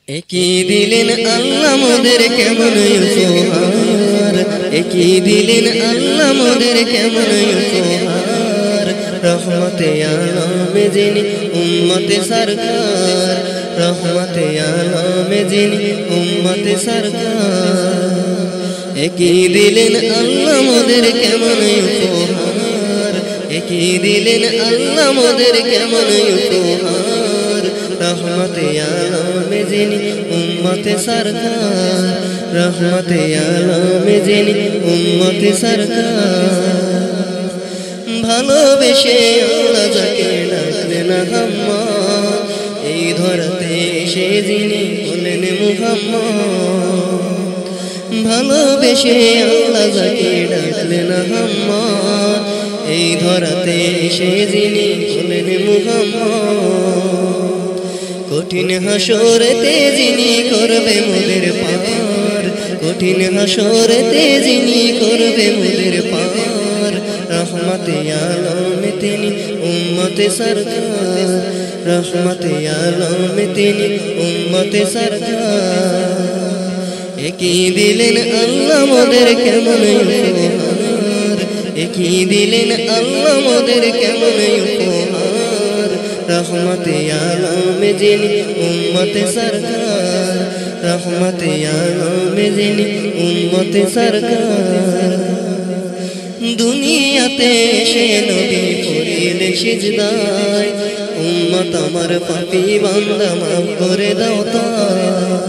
একই দিলেন আল্লাহ মোদের কেমন উপহার, একই দিলেন আল্লাহ মোদের কেমন উপহার। রহমতে আলমে যিনি উম্মতে সরকার, রহমতে আলমে যিনি উম্মতে সরকার। একই দিলেন আল্লাহ মোদের কেমন উপহার, একই দিলেন আল্লাহ মোদের কেমন উপহার। রহমতে আলমে যিনি উম্মতে সরকার, রহমতে আলমে যিনি উম্মতে সরকার। ভালোবেসে আল্লাহ যাকে ডাকলেন আহাম্মদ, এই ধরাতে এসে যিনি হলেন মুহাম্মদ। ভালোবেসে আল্লাহ যাকে ডাকলেন আহাম্মদ, এই ধরাতে এসে যিনি হলেন মুহাম্মদ। কঠিন হাসরেতে যিনি করবে মোদের পার, কঠিন হাসরেতে যিনি করবে মোদের পার। রহমতে আলমে তিনি উম্মতে সরকার, রহমতে আলমে তিনি উম্মতে সরকার। একই দিলেন আল্লাহ মোদের কেমন উপহার, একই দিলেন আল্লাহ মোদের কেমন উপহার। রহমতে আলমে যিনি উম্মতে সরকার, রহমতে আলমে যিনি উম্মতে সরকার। দুনিয়াতে এসে নবী পড়িলেন সিজদায়, উম্মত আমার পাপী বান্দা মাফ করে দাও তাই।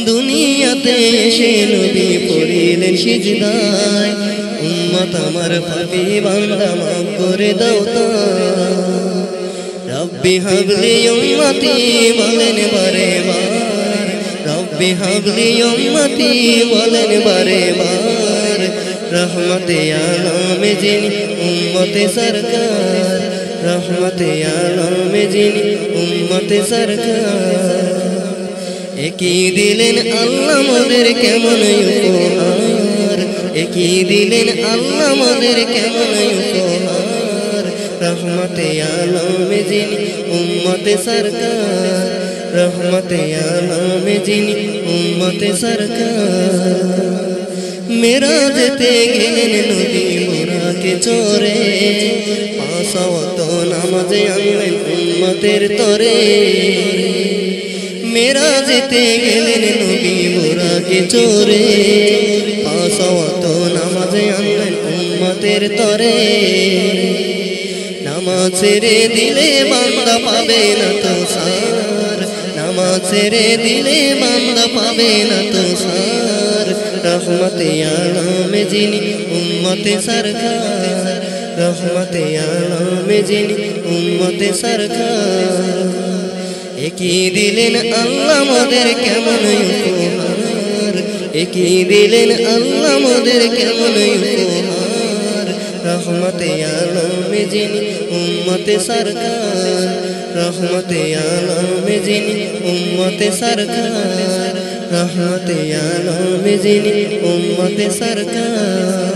দুনিয়াতে এসে নবী পড়িলেন সিজদায়, উম্মত আমার পাপী বান্দা মাফ করে দাও তাই। রব্বি হাবলি উম্মতি বলেন বারে বার, রব্বি হাবলি উম্মতি বলেন বারে বার। রহমতে আলমে যিনি উম্মতে সরকার, রহমতে আলমে যিনি উম্মতে সরকার। একই দিলেন আল্লাহ মোদের কেমন উপহার, একই দিলেন আল্লাহ মোদের কেমন উপহার। রহমতে আলমে যিনি উম্মতে সরকার, রহমতে আলমে যিনি উম্মতে সরকার। মেরাজেতে গেলেন নবী বুরাকে চড়ে, পাঁচ ওয়াক্ত নামাজে আনলেন উম্মতের তরে। মেরাজেতে গেলেন নবী বুরাকে চড়ে, পাঁচ ওয়াক্ত নামাজে আনলেন উম্মতের তরে। নামাজ ছেড়ে দিলে বান্দা পাবে না তো সার, নামাজ ছেড়ে দিলে বান্দা পাবে না তো সার। রহমতে আলমে যিনি উম্মতে সরকার, রহমতে আলমে যিনি উম্মতে সরকার। একই দিলেন আল্লাহ মোদের কেমন উপহার, একই দিলেন আল্লাহ মোদের কেমন উপহার। রহমতে আলমে যিনি উম্মতে সরকার, রহমতে আলমে যিনি উম্মতে সরকার, রহমতে আলমে যিনি উম্মতে সরকার।